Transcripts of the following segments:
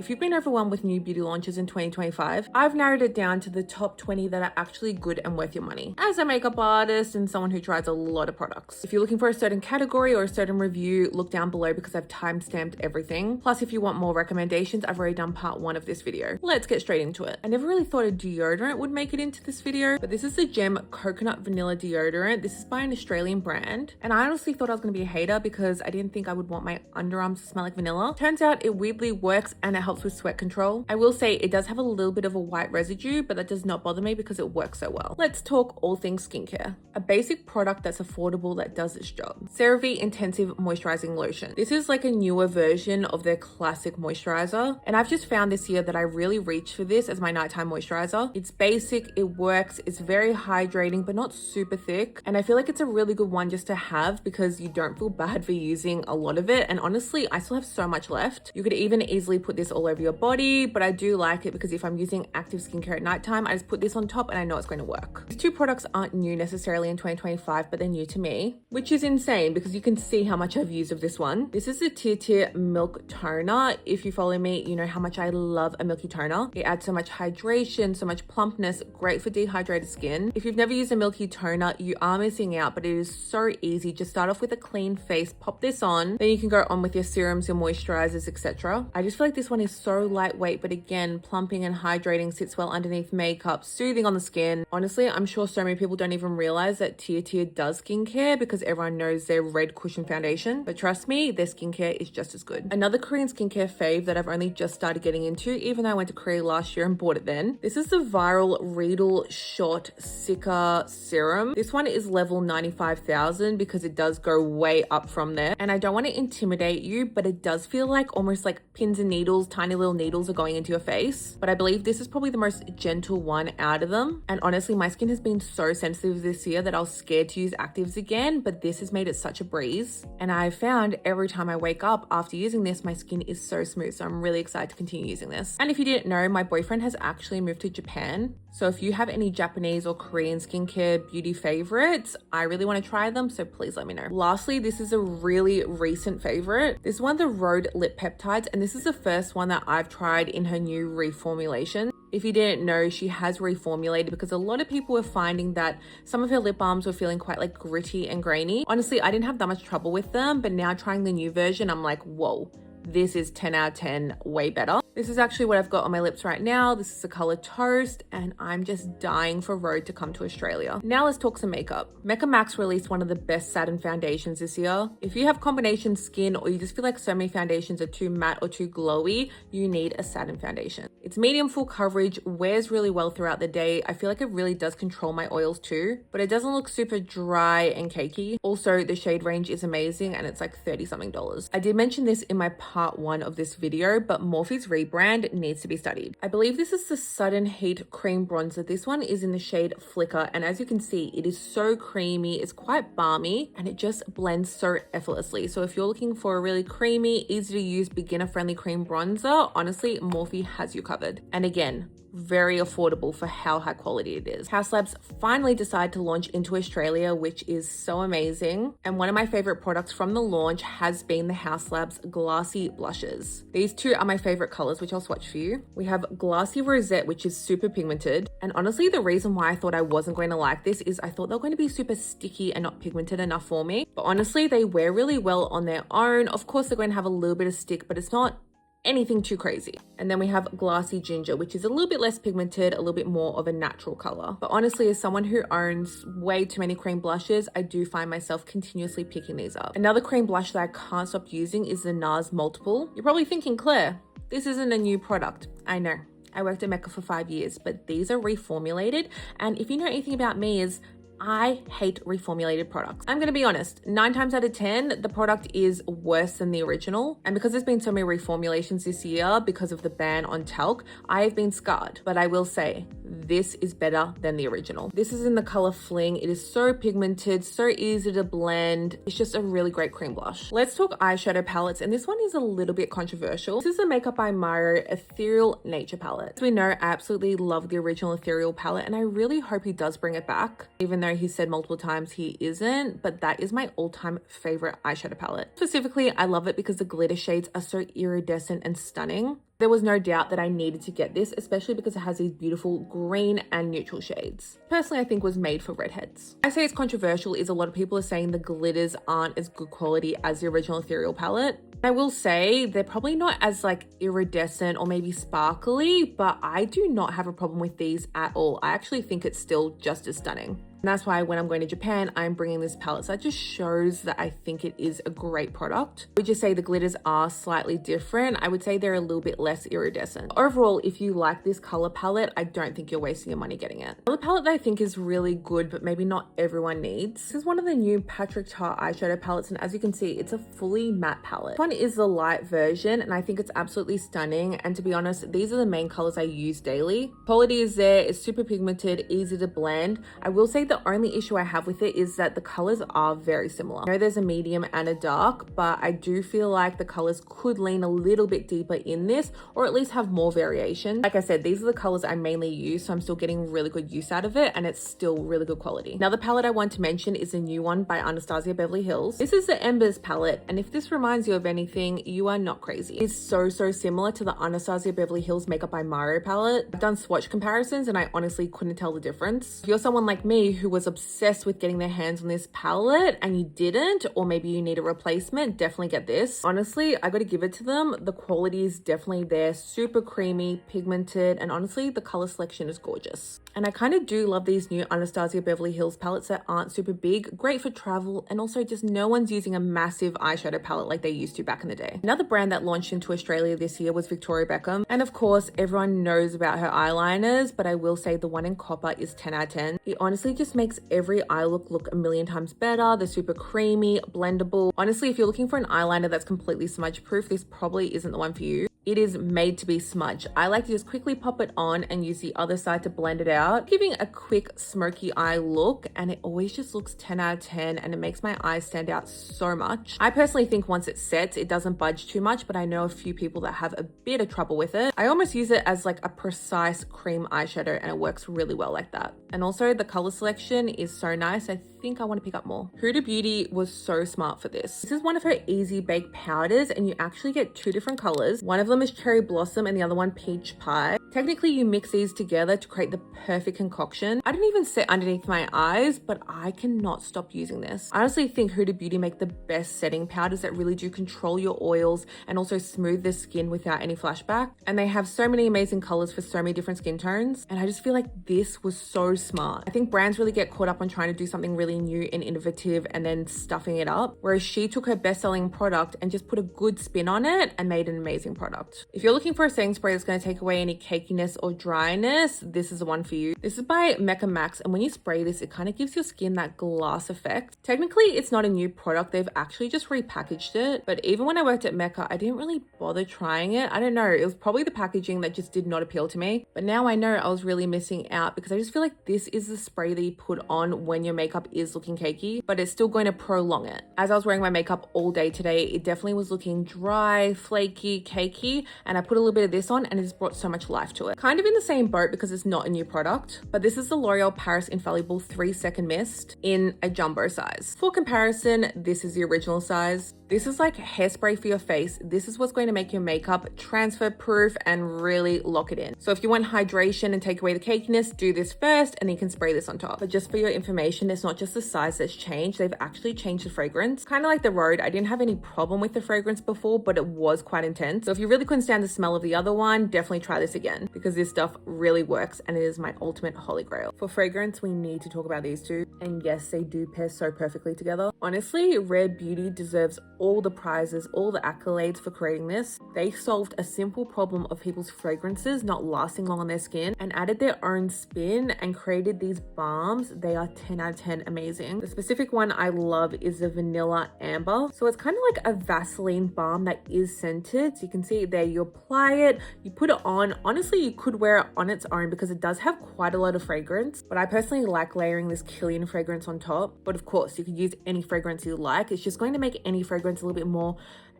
If you've been overwhelmed with new beauty launches in 2025, I've narrowed it down to the top 20 that are actually good and worth your money. As a makeup artist and someone who tries a lot of products. If you're looking for a certain category or a certain review, look down below because I've timestamped everything. Plus, if you want more recommendations, I've already done part 1 of this video. Let's get straight into it. I never really thought a deodorant would make it into this video, but this is the Gem Coconut Vanilla Deodorant. This is by an Australian brand. And I honestly thought I was going to be a hater because I didn't think I would want my underarms to smell like vanilla. Turns out it weirdly works and it helps with sweat control. I will say it does have a little bit of a white residue, but that does not bother me because it works so well. Let's talk all things skincare. A basic product that's affordable that does its job. CeraVe Intensive Moisturizing Lotion. This is like a newer version of their classic moisturizer, and I've just found this year that I really reach for this as my nighttime moisturizer. It's basic, it works, it's very hydrating but not super thick, and I feel like it's a really good one just to have because you don't feel bad for using a lot of it. And honestly, I still have so much left. You could even easily put this all over your body, but I do like it because if I'm using active skincare at nighttime, I just put this on top and I know it's going to work. These two products aren't new necessarily in 2025, but they're new to me, which is insane because you can see how much I've used of this one. This is the tinted milk toner. If you follow me, you know how much I love a milky toner. It adds so much hydration, so much plumpness, great for dehydrated skin. If you've never used a milky toner, you are missing out, but it is so easy. Just start off with a clean face, pop this on, then you can go on with your serums, your moisturizers, etc. I just feel like this one is so lightweight, but again, plumping and hydrating, sits well underneath makeup, soothing on the skin. Honestly, I'm sure so many people don't even realize that Tier does skincare because everyone knows their red cushion foundation, but trust me, their skincare is just as good. Another Korean skincare fave that I've only just started getting into, even though I went to Korea last year and bought it then. This is the viral Reedle Shot Cica serum. This one is level 95,000 because it does go way up from there, and I don't want to intimidate you, but it does feel like almost like pins and needles, tiny little needles are going into your face. But I believe this is probably the most gentle one out of them. And honestly, my skin has been so sensitive this year that I was scared to use actives again, but this has made it such a breeze. And I've found every time I wake up after using this, my skin is so smooth. So I'm really excited to continue using this. And if you didn't know, my boyfriend has actually moved to Japan. So if you have any Japanese or Korean skincare beauty favorites, I really want to try them, so please let me know. Lastly, this is a really recent favorite. This is one of the Rhode lip peptides, and this is the first one that I've tried in her new reformulation. If you didn't know, she has reformulated because a lot of people were finding that some of her lip balms were feeling quite like gritty and grainy. Honestly, I didn't have that much trouble with them, but now trying the new version, I'm like, whoa. This is 10 out of 10, way better. This is actually what I've got on my lips right now. This is the color Toast, and I'm just dying for Rhode to come to Australia. Now let's talk some makeup. Mecca Max released one of the best satin foundations this year. If you have combination skin or you just feel like so many foundations are too matte or too glowy, you need a satin foundation. It's medium full coverage, wears really well throughout the day. I feel like it really does control my oils too, but it doesn't look super dry and cakey. Also, the shade range is amazing and it's like 30 something dollars. I did mention this in my part 1 of this video, but Morphe's rebrand needs to be studied. I believe this is the Sudden Heat Cream Bronzer. This one is in the shade Flicker, and as you can see, it is so creamy, it's quite balmy, and it just blends so effortlessly. So if you're looking for a really creamy, easy to use, beginner-friendly cream bronzer, honestly, Morphe has you covered. And again, very affordable for how high quality it is. Haus finally decided to launch into Australia, which is so amazing. And one of my favorite products from the launch has been the Haus Glassy blushes. These two are my favorite colors, which I'll swatch for you. We have Glassy Rosette, which is super pigmented. And honestly, the reason why I thought I wasn't going to like this is I thought they were going to be super sticky and not pigmented enough for me. But honestly, they wear really well on their own. Of course, they're going to have a little bit of stick, but it's not anything too crazy. And then we have Glassy Ginger, which is a little bit less pigmented, a little bit more of a natural color. But honestly, as someone who owns way too many cream blushes, I do find myself continuously picking these up. Another cream blush that I can't stop using is the NARS Multiple. You're probably thinking, Claire, this isn't a new product. I know. I worked at Mecca for 5 years, but these are reformulated. And if you know anything about me is I hate reformulated products. I'm gonna be honest, 9 times out of 10, the product is worse than the original. And because there's been so many reformulations this year because of the ban on talc, I have been scarred. But I will say, this is better than the original. This is in the color Fling. It is so pigmented, so easy to blend. It's just a really great cream blush. Let's talk eyeshadow palettes, and this one is a little bit controversial. This is the Makeup by Myro Ethereal Nature palette. As we know, I absolutely love the original Ethereal palette, and I really hope he does bring it back, even though he said multiple times he isn't, but that is my all-time favorite eyeshadow palette. Specifically, I love it because the glitter shades are so iridescent and stunning. There was no doubt that I needed to get this, especially because it has these beautiful green and neutral shades. Personally, I think was made for redheads. I say it's controversial is a lot of people are saying the glitters aren't as good quality as the original Ethereal palette. I will say they're probably not as like iridescent or maybe sparkly, but I do not have a problem with these at all. I actually think it's still just as stunning. And that's why when I'm going to Japan, I'm bringing this palette. So that just shows that I think it is a great product. I would just say the glitters are slightly different. I would say they're a little bit less iridescent. Overall, if you like this color palette, I don't think you're wasting your money getting it. Another palette that I think is really good, but maybe not everyone needs. This is one of the new Patrick Ta eyeshadow palettes. And as you can see, it's a fully matte palette. This one is the light version, and I think it's absolutely stunning. And to be honest, these are the main colors I use daily. Quality is there. It's super pigmented, easy to blend. I will say the only issue I have with it is that the colors are very similar. I know there's a medium and a dark, but I do feel like the colors could lean a little bit deeper in this, or at least have more variation. Like I said, these are the colors I mainly use, so I'm still getting really good use out of it, and it's still really good quality. Another palette I want to mention is a new one by Anastasia Beverly Hills. This is the Embers palette, and if this reminds you of anything, you are not crazy. It's so similar to the Anastasia Beverly Hills Makeup by Mario palette. I've done swatch comparisons, and I honestly couldn't tell the difference. If you're someone like me who was obsessed with getting their hands on this palette and you didn't, or maybe you need a replacement, definitely get this. Honestly, I gotta give it to them. The quality is definitely there, super creamy, pigmented, and honestly, the color selection is gorgeous. And I kind of do love these new Anastasia Beverly Hills palettes that aren't super big, great for travel, and also just no one's using a massive eyeshadow palette like they used to back in the day. Another brand that launched into Australia this year was Victoria Beckham. And of course, everyone knows about her eyeliners, but I will say the one in copper is 10 out of 10. It honestly just makes every eye look a million times better. They're super creamy, blendable. Honestly, if you're looking for an eyeliner that's completely smudge proof, this probably isn't the one for you. It is made to be smudged. I like to just quickly pop it on and use the other side to blend it out, giving a quick smoky eye look, and it always just looks 10 out of 10 and it makes my eyes stand out so much. I personally think once it sets, it doesn't budge too much, but I know a few people that have a bit of trouble with it. I almost use it as like a precise cream eyeshadow, and it works really well like that. And also the color selection is so nice. I think I want to pick up more. Huda Beauty was so smart for this. This is one of her easy bake powders, and you actually get two different colors. One of them is cherry blossom and the other one peach pie. Technically, you mix these together to create the perfect concoction. I didn't even set underneath my eyes, but I cannot stop using this. I honestly think Huda Beauty make the best setting powders that really do control your oils and also smooth the skin without any flashback. And they have so many amazing colors for so many different skin tones. And I just feel like this was so smart. I think brands really get caught up on trying to do something really new and innovative and then stuffing it up. Whereas she took her best-selling product and just put a good spin on it and made an amazing product. If you're looking for a setting spray that's going to take away any cakiness or dryness, this is the one for you. This is by Mecca, and when you spray this, it kind of gives your skin that glass effect. Technically, it's not a new product. They've actually just repackaged it. But even when I worked at Mecca, I didn't really bother trying it. I don't know. It was probably the packaging that just did not appeal to me. But now I know I was really missing out, because I just feel like this is the spray that you put on when your makeup is looking cakey, but it's still going to prolong it. As I was wearing my makeup all day today, it definitely was looking dry, flaky, cakey, and I put a little bit of this on and it just brought so much life to it. Kind of in the same boat because it's not a new product, but this is the L'Oreal Paris Infallible 3-second mist in a jumbo size. For comparison, this is the original size. This is like hairspray for your face. This is what's going to make your makeup transfer proof and really lock it in. So if you want hydration and take away the cakiness, do this first and then you can spray this on top. But just for your information, it's not just the size that's changed. They've actually changed the fragrance. Kind of like the Rhode. I didn't have any problem with the fragrance before, but it was quite intense. So if you really couldn't stand the smell of the other one, definitely try this again, because this stuff really works and it is my ultimate holy grail. For fragrance, we need to talk about these two. And yes, they do pair so perfectly together. Honestly, Rare Beauty deserves all the prizes, all the accolades for creating this. They solved a simple problem of people's fragrances not lasting long on their skin and added their own spin and created these balms. They are 10 out of 10 amazing. The specific one I love is the Vanilla Amber. So it's kind of like a Vaseline balm that is scented. So you can see it there. You apply it, you put it on. Honestly, you could wear it on its own because it does have quite a lot of fragrance, but I personally like layering this Killian fragrance on top. But of course, you could use any fragrance you like. It's just going to make any fragrance a little bit more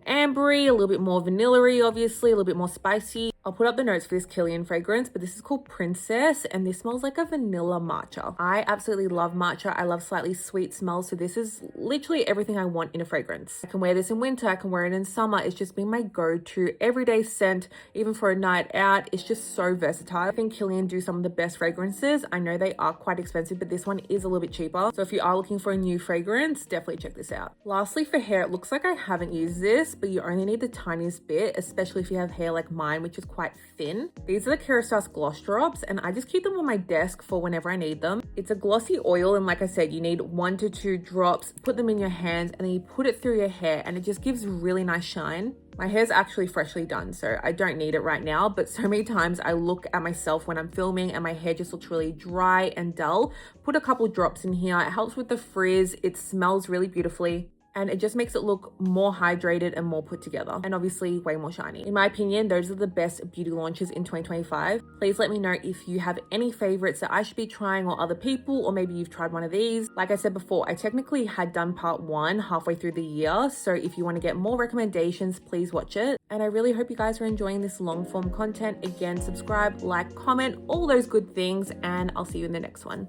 ambery, a little bit more vanilla-y, obviously, a little bit more spicy. I'll put up the notes for this Killian fragrance, but this is called Princess, and this smells like a vanilla matcha. I absolutely love matcha. I love slightly sweet smells, so this is literally everything I want in a fragrance. I can wear this in winter, I can wear it in summer. It's just been my go-to everyday scent, even for a night out. It's just so versatile. I think Killian do some of the best fragrances. I know they are quite expensive, but this one is a little bit cheaper. So if you are looking for a new fragrance, definitely check this out. Lastly, for hair, it looks like I haven't used this, but you only need the tiniest bit, especially if you have hair like mine, which is quite thin. These are the Kerastase gloss drops, and I just keep them on my desk for whenever I need them. It's a glossy oil, and like I said, you need 1 to 2 drops. Put them in your hands and then you put it through your hair, and it just gives really nice shine. My hair's actually freshly done, so I don't need it right now, but so many times I look at myself when I'm filming and my hair just looks really dry and dull. Put a couple drops in here. It helps with the frizz. It smells really beautifully, and it just makes it look more hydrated and more put together, and obviously way more shiny. In my opinion, those are the best beauty launches in 2025. Please let me know if you have any favorites that I should be trying, or other people, or maybe you've tried one of these. Like I said before, I technically had done part 1 halfway through the year, so if you want to get more recommendations, please watch it. And I really hope you guys are enjoying this long form content. Again, subscribe, like, comment, all those good things, and I'll see you in the next one.